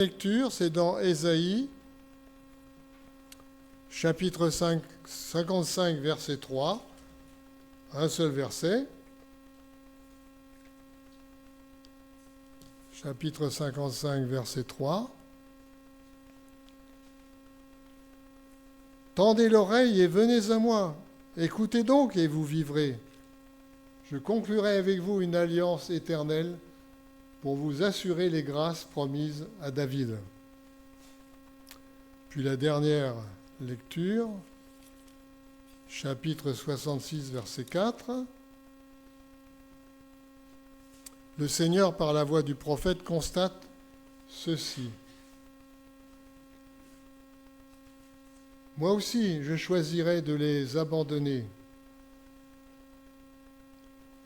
Lecture, c'est dans Ésaïe, chapitre 55, verset 3, un seul verset. Chapitre 55, verset 3. Tendez l'oreille et venez à moi. Écoutez donc et vous vivrez. Je conclurai avec vous une alliance éternelle pour vous assurer les grâces promises à David. Puis la dernière lecture, chapitre 66, verset 4. Le Seigneur, par la voix du prophète, constate ceci. Moi aussi, je choisirai de les abandonner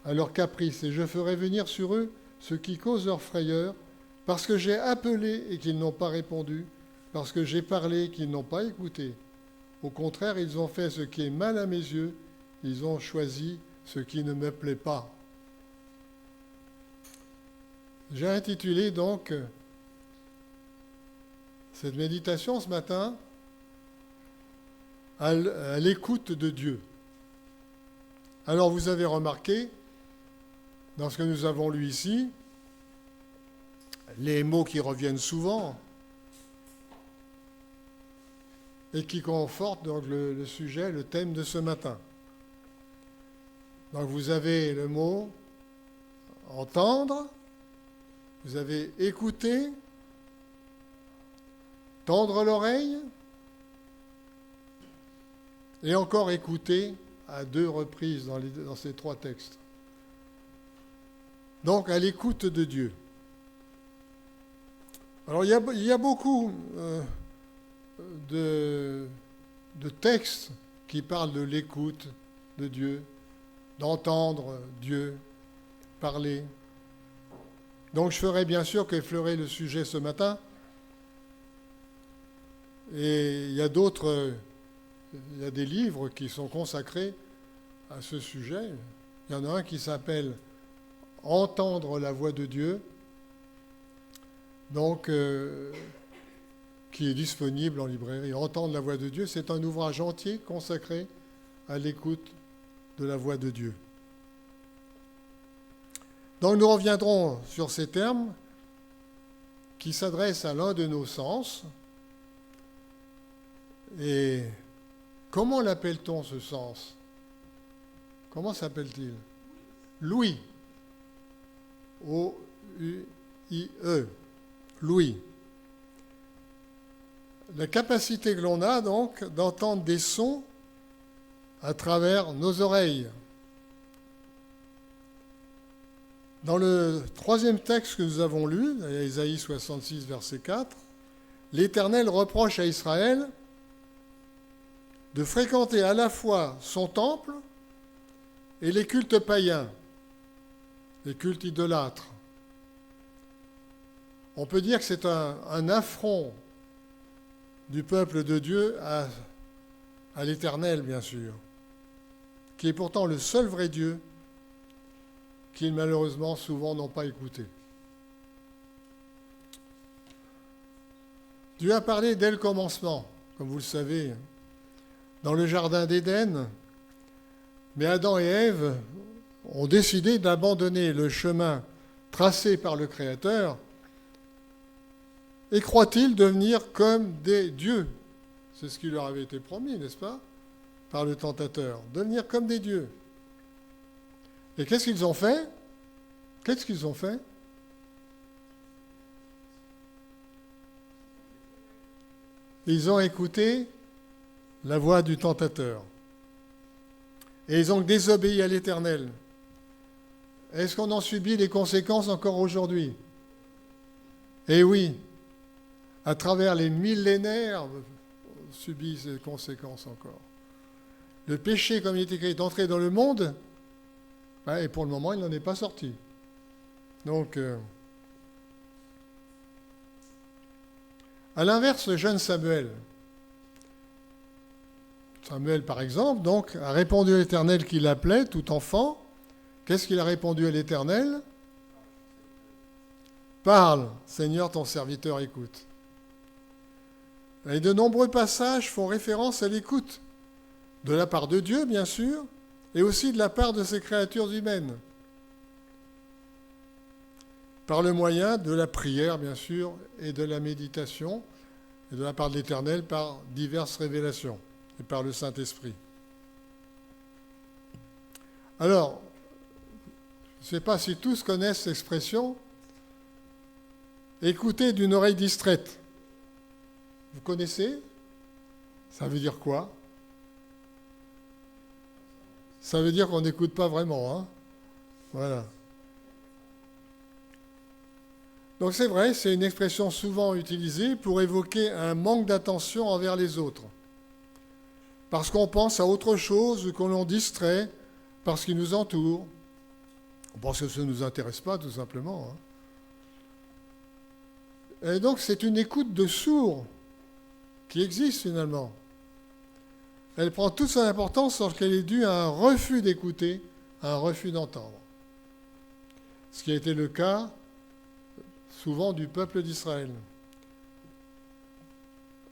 à leur caprice, et je ferai venir sur eux ce qui cause leur frayeur, parce que j'ai appelé et qu'ils n'ont pas répondu, parce que j'ai parlé et qu'ils n'ont pas écouté. Au contraire, ils ont fait ce qui est mal à mes yeux, ils ont choisi ce qui ne me plaît pas. J'ai intitulé donc cette méditation ce matin à l'écoute de Dieu. Alors vous avez remarqué, dans ce que nous avons lu ici, les mots qui reviennent souvent et qui confortent donc le sujet, le thème de ce matin. Donc vous avez le mot entendre, vous avez écouter, tendre l'oreille et encore écouter à 2 reprises dans ces 3 textes. Donc, à l'écoute de Dieu. Alors, il y a beaucoup de textes qui parlent de l'écoute de Dieu, d'entendre Dieu parler. Donc, je ferai bien sûr qu'effleurer le sujet ce matin. Et il y a des livres qui sont consacrés à ce sujet. Il y en a un qui s'appelle Entendre la voix de Dieu, donc qui est disponible en librairie. Entendre la voix de Dieu, c'est un ouvrage entier consacré à l'écoute de la voix de Dieu. Donc nous reviendrons sur ces termes qui s'adressent à l'un de nos sens. Et comment l'appelle-t-on ce sens? Comment s'appelle-t-il? L'ouïe. O-U-I-E, l'ouïe. La capacité que l'on a donc d'entendre des sons à travers nos oreilles. Dans le 3e texte que nous avons lu, Ésaïe 66, verset 4, l'Éternel reproche à Israël de fréquenter à la fois son temple et les cultes païens, les cultes idolâtres. On peut dire que c'est un affront du peuple de Dieu à l'Éternel, bien sûr, qui est pourtant le seul vrai Dieu qu'ils malheureusement souvent n'ont pas écouté. Dieu a parlé dès le commencement, comme vous le savez, dans le jardin d'Éden, mais Adam et Ève ont décidé d'abandonner le chemin tracé par le Créateur et croient-ils devenir comme des dieux? C'est ce qui leur avait été promis, n'est-ce pas? Par le tentateur, devenir comme des dieux. Et qu'est-ce qu'ils ont fait? Qu'est-ce qu'ils ont fait? Ils ont écouté la voix du tentateur. Et ils ont désobéi à l'Éternel. Est-ce qu'on en subit les conséquences encore aujourd'hui? Eh oui, à travers les millénaires, on subit ces conséquences encore. Le péché, comme il est écrit, est entré dans le monde, et pour le moment, il n'en est pas sorti. Donc, à l'inverse, le jeune Samuel, par exemple, donc, a répondu à l'Éternel qui l'appelait, tout enfant. Qu'est-ce qu'il a répondu à l'Éternel? Parle, Seigneur, ton serviteur écoute. Et de nombreux passages font référence à l'écoute, de la part de Dieu, bien sûr, et aussi de la part de ses créatures humaines, par le moyen de la prière, bien sûr, et de la méditation, et de la part de l'Éternel par diverses révélations, et par le Saint-Esprit. Alors, je ne sais pas si tous connaissent l'expression « écouter d'une oreille distraite ». Vous connaissez? Ça veut dire quoi? Ça veut dire qu'on n'écoute pas vraiment, hein? Voilà. Donc c'est vrai, c'est une expression souvent utilisée pour évoquer un manque d'attention envers les autres. Parce qu'on pense à autre chose ou qu'on l'on distrait par ce qui nous entoure. On pense que ça ne nous intéresse pas, tout simplement. Et donc c'est une écoute de sourd qui existe finalement. Elle prend toute son importance lorsqu'elle est due à un refus d'écouter, à un refus d'entendre. Ce qui a été le cas souvent du peuple d'Israël.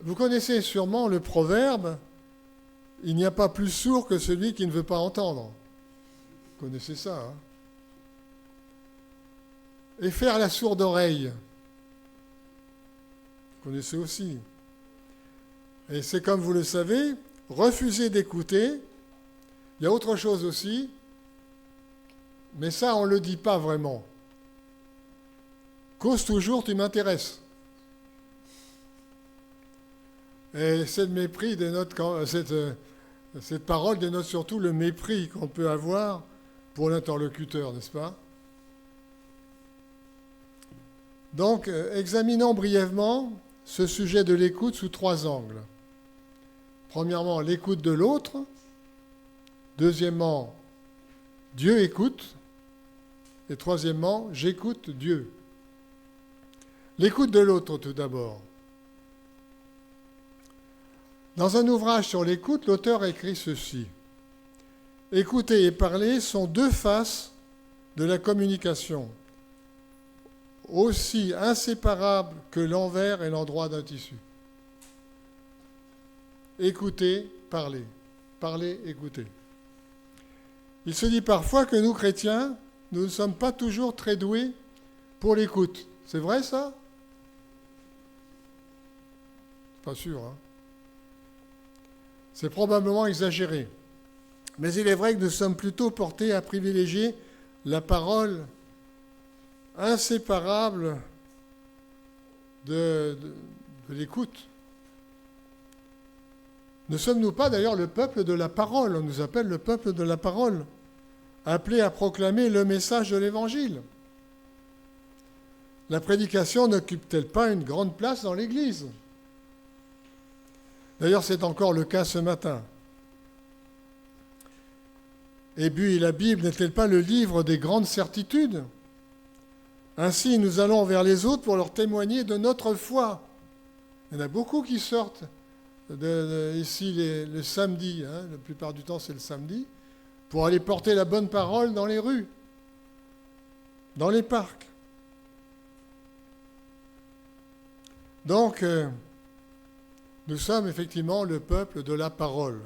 Vous connaissez sûrement le proverbe « Il n'y a pas plus sourd que celui qui ne veut pas entendre ». Vous connaissez ça, hein? Et faire la sourde oreille. Vous connaissez aussi. Et c'est comme vous le savez, refuser d'écouter. Il y a autre chose aussi, mais ça on ne le dit pas vraiment. Cause toujours, tu m'intéresses. Et c'est le mépris dénote, cette parole dénote surtout le mépris qu'on peut avoir pour l'interlocuteur, n'est-ce pas? Donc, examinons brièvement ce sujet de l'écoute sous 3 angles. Premièrement, l'écoute de l'autre. Deuxièmement, Dieu écoute. Et troisièmement, j'écoute Dieu. L'écoute de l'autre tout d'abord. Dans un ouvrage sur l'écoute, l'auteur écrit ceci. Écouter et parler sont 2 faces de la communication, aussi inséparables que l'envers et l'endroit d'un tissu. Écouter, parler. Parler, écouter. Il se dit parfois que nous, chrétiens, nous ne sommes pas toujours très doués pour l'écoute. C'est vrai, ça? Pas sûr, hein? C'est probablement exagéré. Mais il est vrai que nous sommes plutôt portés à privilégier la parole inséparable de l'écoute. Ne sommes-nous pas d'ailleurs le peuple de la parole? On nous appelle le peuple de la parole, appelé à proclamer le message de l'Évangile. La prédication n'occupe-t-elle pas une grande place dans l'Église? D'ailleurs, c'est encore le cas ce matin. Et puis, la Bible n'est-elle pas le livre des grandes certitudes? Ainsi, nous allons vers les autres pour leur témoigner de notre foi. Il y en a beaucoup qui sortent ici le samedi, hein, la plupart du temps c'est le samedi, pour aller porter la bonne parole dans les rues, dans les parcs. Donc, nous sommes effectivement le peuple de la parole.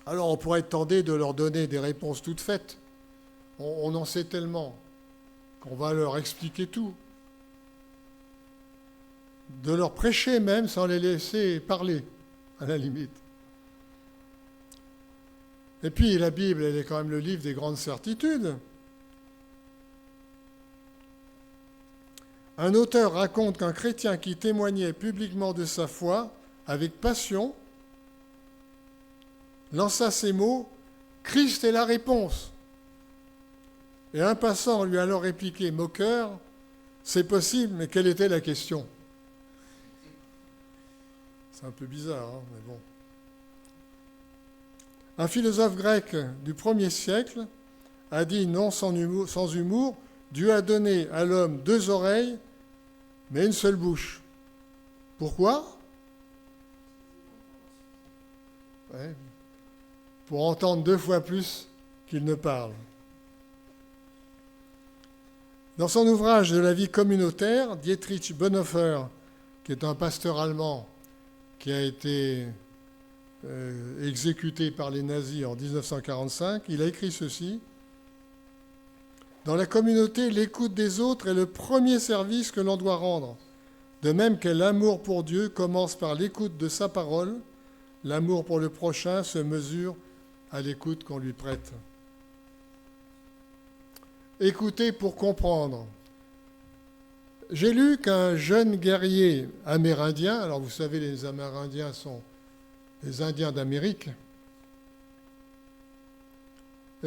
Alors on pourrait être tenté de leur donner des réponses toutes faites. On en sait tellement qu'on va leur expliquer tout. De leur prêcher même sans les laisser parler, à la limite. Et puis la Bible, elle est quand même le livre des grandes certitudes. Un auteur raconte qu'un chrétien qui témoignait publiquement de sa foi avec passion lança ces mots « Christ est la réponse ». Et un passant lui a alors répliqué, moqueur, « C'est possible, mais quelle était la question ?» C'est un peu bizarre, hein, mais bon. Un philosophe grec du 1er siècle a dit, non sans humour, Dieu a donné à l'homme 2 oreilles, mais une seule bouche. Pourquoi? Ouais, pour entendre 2 fois plus qu'il ne parle. Dans son ouvrage de la vie communautaire, Dietrich Bonhoeffer, qui est un pasteur allemand qui a été exécuté par les nazis en 1945, il a écrit ceci. Dans la communauté, l'écoute des autres est le premier service que l'on doit rendre. De même que l'amour pour Dieu commence par l'écoute de sa parole, l'amour pour le prochain se mesure à l'écoute qu'on lui prête. Écouter pour comprendre. J'ai lu qu'un jeune guerrier amérindien, alors vous savez, les Amérindiens sont les Indiens d'Amérique,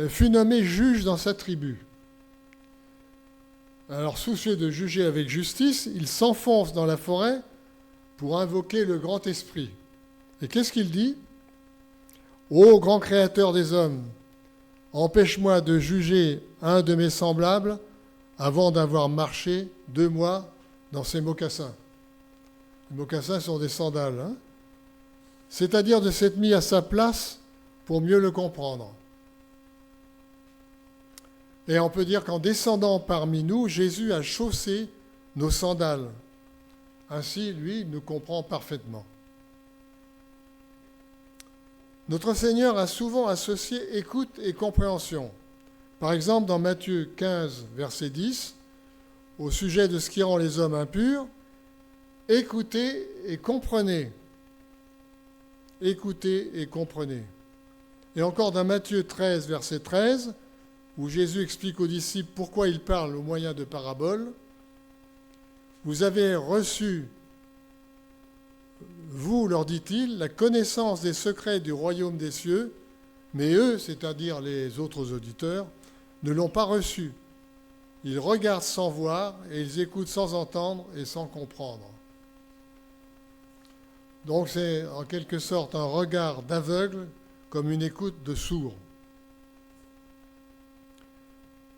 fut nommé juge dans sa tribu. Alors, soucieux de juger avec justice, il s'enfonce dans la forêt pour invoquer le grand esprit. Et qu'est-ce qu'il dit ? Ô grand créateur des hommes, empêche-moi de juger un de mes semblables avant d'avoir marché 2 mois dans ses mocassins. Les mocassins sont des sandales, hein ? C'est-à-dire de s'être mis à sa place pour mieux le comprendre. Et on peut dire qu'en descendant parmi nous, Jésus a chaussé nos sandales. Ainsi, lui, nous comprend parfaitement. Notre Seigneur a souvent associé écoute et compréhension. Par exemple, dans Matthieu 15, verset 10, au sujet de ce qui rend les hommes impurs, écoutez et comprenez. Écoutez et comprenez. Et encore dans Matthieu 13, verset 13, où Jésus explique aux disciples pourquoi il parle au moyen de paraboles. Vous avez reçu, vous, leur dit-il, la connaissance des secrets du royaume des cieux, mais eux, c'est-à-dire les autres auditeurs, ne l'ont pas reçu. Ils regardent sans voir et ils écoutent sans entendre et sans comprendre. Donc c'est en quelque sorte un regard d'aveugle comme une écoute de sourd.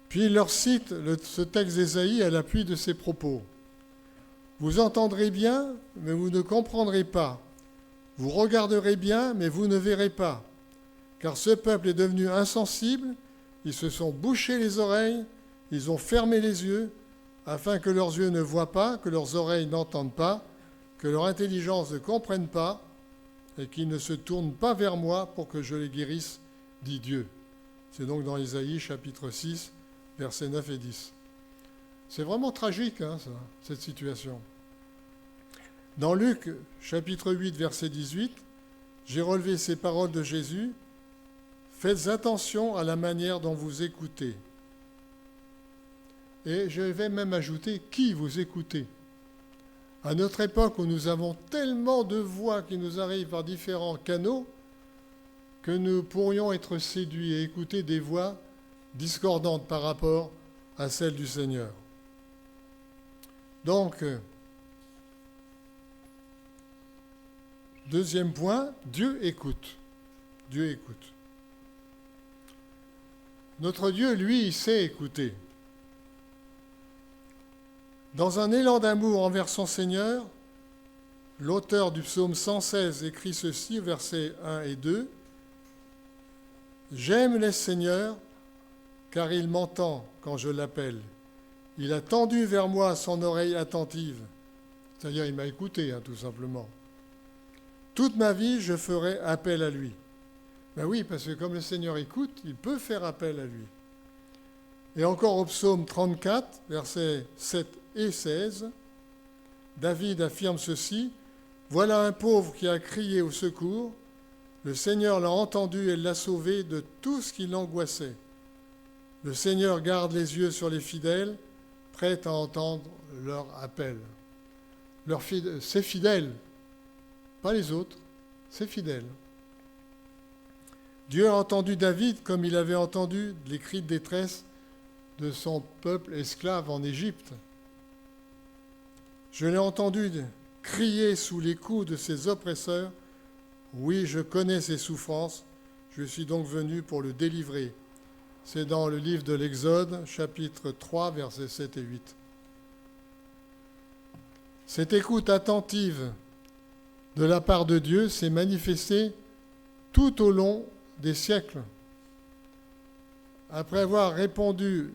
Puis il leur cite ce texte d'Ésaïe à l'appui de ses propos. Vous entendrez bien, mais vous ne comprendrez pas. Vous regarderez bien, mais vous ne verrez pas. Car ce peuple est devenu insensible, ils se sont bouchés les oreilles, ils ont fermé les yeux, afin que leurs yeux ne voient pas, que leurs oreilles n'entendent pas, que leur intelligence ne comprenne pas, et qu'ils ne se tournent pas vers moi pour que je les guérisse, dit Dieu. C'est donc dans Ésaïe chapitre 6, versets 9 et 10. C'est vraiment tragique, hein, ça, cette situation. Dans Luc, chapitre 8, verset 18, j'ai relevé ces paroles de Jésus. Faites attention à la manière dont vous écoutez. Et je vais même ajouter qui vous écoutez. À notre époque où nous avons tellement de voix qui nous arrivent par différents canaux, que nous pourrions être séduits et écouter des voix discordantes par rapport à celles du Seigneur. Donc, deuxième point, Dieu écoute. Dieu écoute. Notre Dieu, lui, il sait écouter. Dans un élan d'amour envers son Seigneur, l'auteur du psaume 116 écrit ceci, versets 1 et 2. « J'aime le Seigneur, car il m'entend quand je l'appelle. Il a tendu vers moi son oreille attentive. » C'est-à-dire, il m'a écouté, tout simplement. « Toute ma vie, je ferai appel à lui. » Ben oui, parce que comme le Seigneur écoute, il peut faire appel à lui. Et encore au psaume 34, versets 7 et 16, David affirme ceci, « Voilà un pauvre qui a crié au secours. Le Seigneur l'a entendu et l'a sauvé de tout ce qui l'angoissait. Le Seigneur garde les yeux sur les fidèles, prêt à entendre leur appel. » C'est fidèle, pas les autres, c'est fidèle. Dieu a entendu David comme il avait entendu les cris de détresse de son peuple esclave en Égypte. Je l'ai entendu crier sous les coups de ses oppresseurs. Oui, je connais ses souffrances, je suis donc venu pour le délivrer. C'est dans le livre de l'Exode, chapitre 3, versets 7 et 8. Cette écoute attentive de la part de Dieu s'est manifestée tout au long des siècles. Après avoir répondu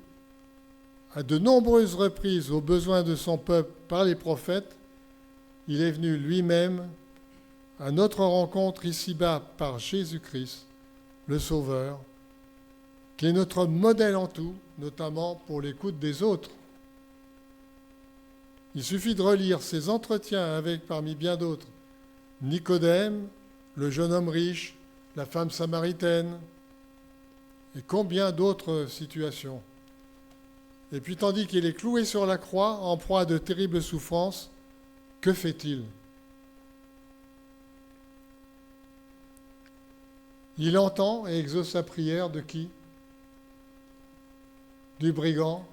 à de nombreuses reprises aux besoins de son peuple par les prophètes, il est venu lui-même à notre rencontre ici-bas par Jésus-Christ, le Sauveur, qui est notre modèle en tout, notamment pour l'écoute des autres. Il suffit de relire ses entretiens avec, parmi bien d'autres, Nicodème, le jeune homme riche, la femme samaritaine, et combien d'autres situations. Et puis tandis qu'il est cloué sur la croix, en proie à de terribles souffrances, que fait-il ? Il entend et exauce la prière de qui ? Du brigand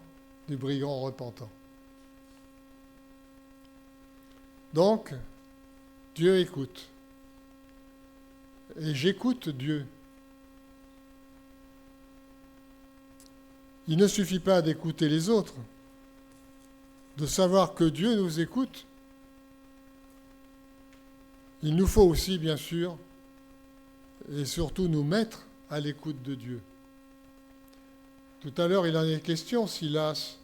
repentant. Donc, Dieu écoute. Et j'écoute Dieu. Il ne suffit pas d'écouter les autres, de savoir que Dieu nous écoute. Il nous faut aussi, bien sûr, et surtout nous mettre à l'écoute de Dieu. Tout à l'heure, il en est question, Silas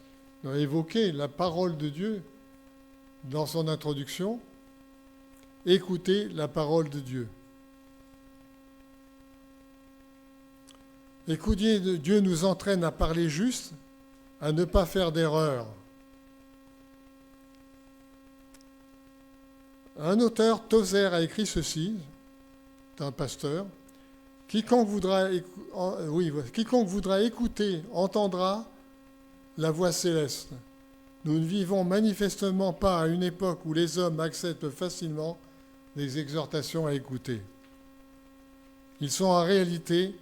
a évoqué la parole de Dieu dans son introduction. Écoutez la parole de Dieu. Écouter de Dieu nous entraîne à parler juste, à ne pas faire d'erreur. Un auteur, Tozer, a écrit ceci, c'est un pasteur, quiconque voudra écouter entendra la voix céleste. Nous ne vivons manifestement pas à une époque où les hommes acceptent facilement les exhortations à écouter. Ils sont en réalité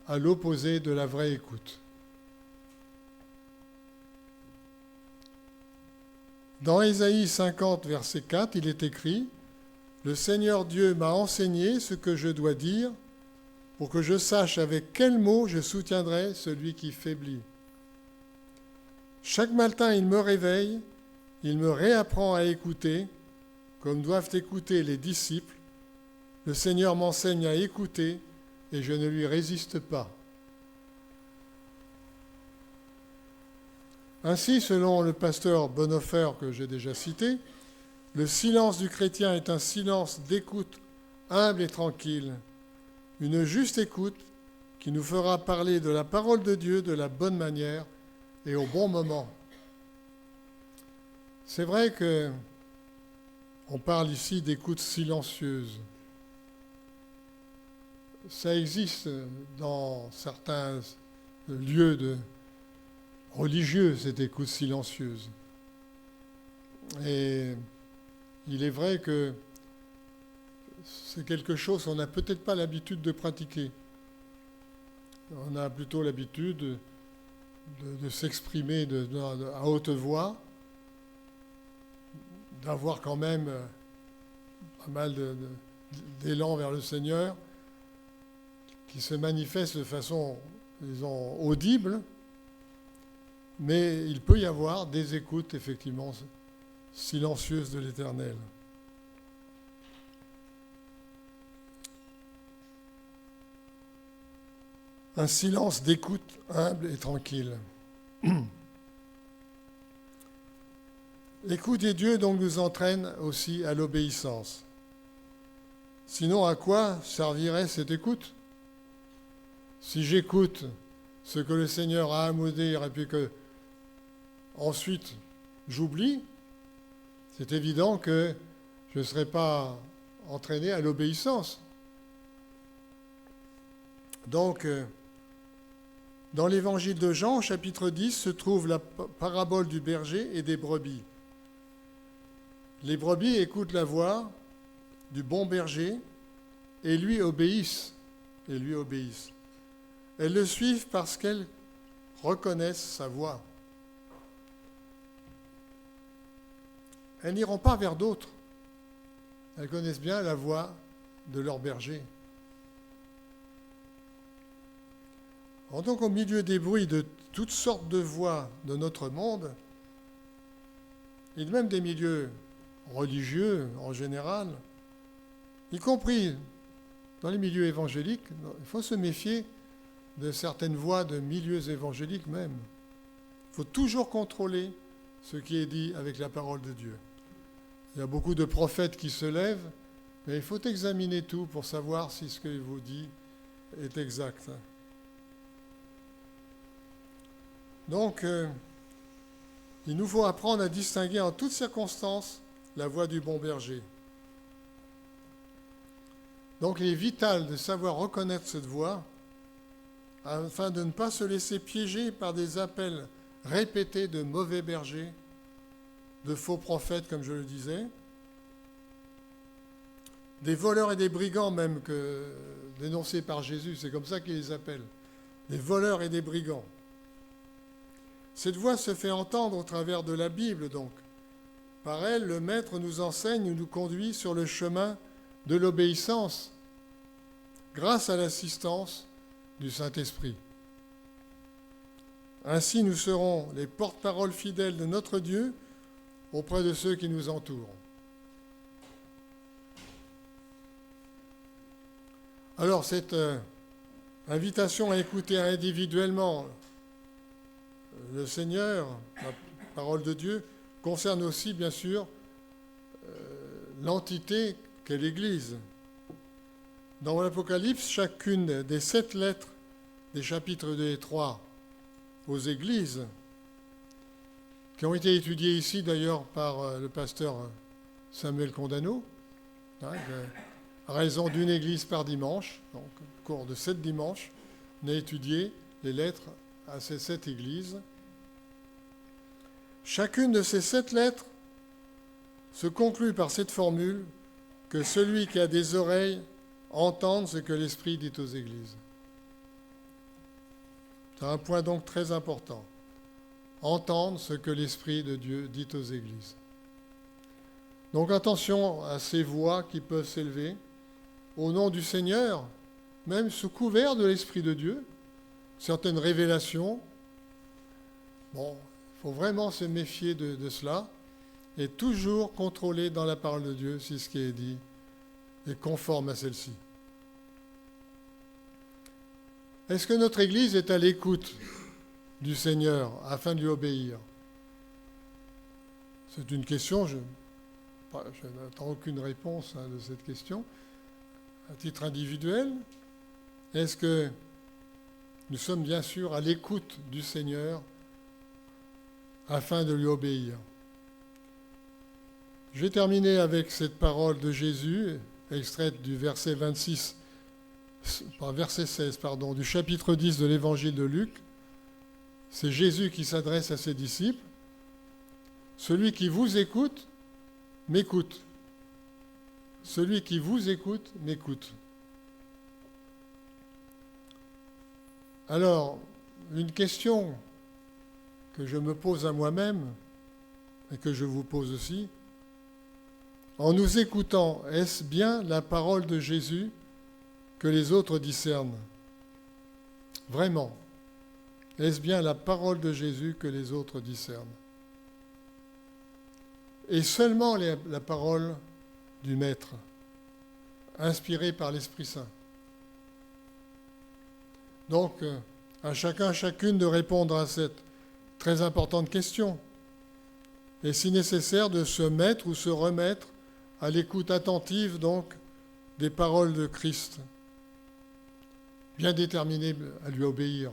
à l'opposé de la vraie écoute. Dans Ésaïe 50, verset 4, il est écrit « Le Seigneur Dieu m'a enseigné ce que je dois dire pour que je sache avec quels mots je soutiendrai celui qui faiblit. Chaque matin, il me réveille, il me réapprend à écouter, comme doivent écouter les disciples. Le Seigneur m'enseigne à écouter et je ne lui résiste pas. » Ainsi, selon le pasteur Bonhoeffer que j'ai déjà cité, le silence du chrétien est un silence d'écoute humble et tranquille, une juste écoute qui nous fera parler de la parole de Dieu de la bonne manière et au bon moment. C'est vrai qu'on parle ici d'écoute silencieuse. Ça existe dans certains lieux religieux, cette écoute silencieuse. Et il est vrai que c'est quelque chose qu'on n'a peut-être pas l'habitude de pratiquer. On a plutôt l'habitude de s'exprimer à haute voix, d'avoir quand même pas mal d'élan vers le Seigneur, qui se manifeste de façon, disons, audible, mais il peut y avoir des écoutes, effectivement, silencieuses de l'Éternel. Un silence d'écoute humble et tranquille. Écouter Dieu donc nous entraîne aussi à l'obéissance. Sinon, à quoi servirait cette écoute ? Si j'écoute ce que le Seigneur a à me dire et puis que ensuite j'oublie, c'est évident que je ne serai pas entraîné à l'obéissance. Donc, dans l'évangile de Jean, chapitre 10, se trouve la parabole du berger et des brebis. Les brebis écoutent la voix du bon berger et lui obéissent. Elles le suivent parce qu'elles reconnaissent sa voix. Elles n'iront pas vers d'autres. Elles connaissent bien la voix de leur berger. Donc, au milieu des bruits de toutes sortes de voix de notre monde, et même des milieux religieux en général, y compris dans les milieux évangéliques, il faut se méfier de certaines voix de milieux évangéliques même. Il faut toujours contrôler ce qui est dit avec la parole de Dieu. Il y a beaucoup de prophètes qui se lèvent, mais il faut examiner tout pour savoir si ce qu'il vous dit est exact. Donc, il nous faut apprendre à distinguer en toutes circonstances la voix du bon berger. Donc, il est vital de savoir reconnaître cette voix afin de ne pas se laisser piéger par des appels répétés de mauvais bergers, de faux prophètes, comme je le disais, des voleurs et des brigands même dénoncés par Jésus, c'est comme ça qu'il les appelle, des voleurs et des brigands. Cette voix se fait entendre au travers de la Bible, donc. Par elle, le Maître nous enseigne ou nous conduit sur le chemin de l'obéissance, grâce à l'assistance du Saint-Esprit. Ainsi, nous serons les porte-paroles fidèles de notre Dieu auprès de ceux qui nous entourent. Alors, cette invitation à écouter individuellement le Seigneur, la parole de Dieu, concerne aussi, bien sûr, l'entité qu'est l'Église. Dans l'Apocalypse, chacune des 7 lettres des chapitres 2 et 3 aux Églises, qui ont été étudiées ici d'ailleurs par le pasteur Samuel Condano, à raison d'une église par dimanche, donc au cours de 7 dimanches, on a étudié les lettres à ces 7 églises. Chacune de ces 7 lettres se conclut par cette formule que celui qui a des oreilles entende ce que l'Esprit dit aux églises. C'est un point donc très important. Entendre ce que l'Esprit de Dieu dit aux églises. Donc attention à ces voix qui peuvent s'élever au nom du Seigneur, même sous couvert de l'Esprit de Dieu, certaines révélations. Bon, il faut vraiment se méfier de cela et toujours contrôler dans la parole de Dieu si ce qui est dit est conforme à celle-ci. Est-ce que notre Église est à l'écoute du Seigneur afin de lui obéir? C'est une question, je n'attends aucune réponse de cette question. À titre individuel, est-ce que nous sommes bien sûr à l'écoute du Seigneur afin de lui obéir? Je vais terminer avec cette parole de Jésus, extraite du verset 16, du chapitre 10 de l'évangile de Luc. C'est Jésus qui s'adresse à ses disciples. Celui qui vous écoute, m'écoute. Celui qui vous écoute, m'écoute. Alors, une question que je me pose à moi-même et que je vous pose aussi, en nous écoutant, est-ce bien la parole de Jésus que les autres discernent? Vraiment, est-ce bien la parole de Jésus que les autres discernent? Et seulement la parole du Maître, inspirée par l'Esprit Saint. Donc, à chacun, chacune de répondre à cette très importante question. Et si nécessaire, de se mettre ou se remettre à l'écoute attentive, donc, des paroles de Christ. Bien déterminé à lui obéir.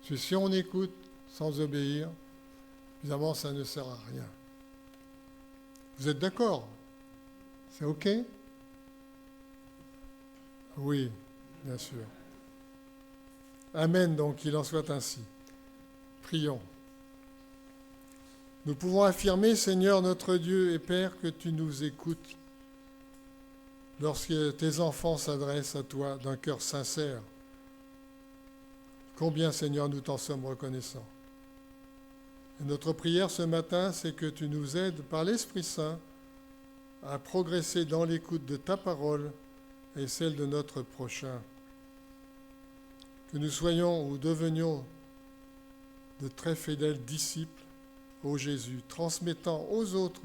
Parce que si on écoute sans obéir, évidemment, ça ne sert à rien. Vous êtes d'accord? C'est OK? Oui, bien sûr. Amen, donc qu'il en soit ainsi. Prions. Nous pouvons affirmer, Seigneur notre Dieu et Père, que tu nous écoutes lorsque tes enfants s'adressent à toi d'un cœur sincère. Combien, Seigneur, nous t'en sommes reconnaissants. Et notre prière ce matin, c'est que tu nous aides par l'Esprit Saint à progresser dans l'écoute de ta parole et celle de notre prochain. Que nous soyons ou devenions de très fidèles disciples ô Jésus, transmettant aux autres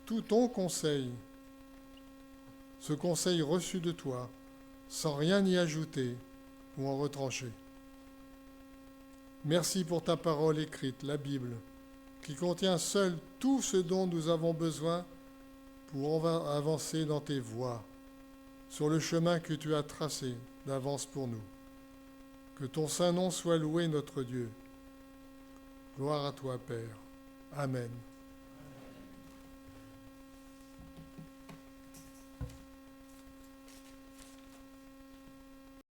tout ton conseil, ce conseil reçu de toi, sans rien y ajouter ou en retrancher. Merci pour ta parole écrite, la Bible, qui contient seule tout ce dont nous avons besoin pour avancer dans tes voies, sur le chemin que tu as tracé d'avance pour nous. Que ton saint nom soit loué, notre Dieu. Gloire à toi, Père. Amen.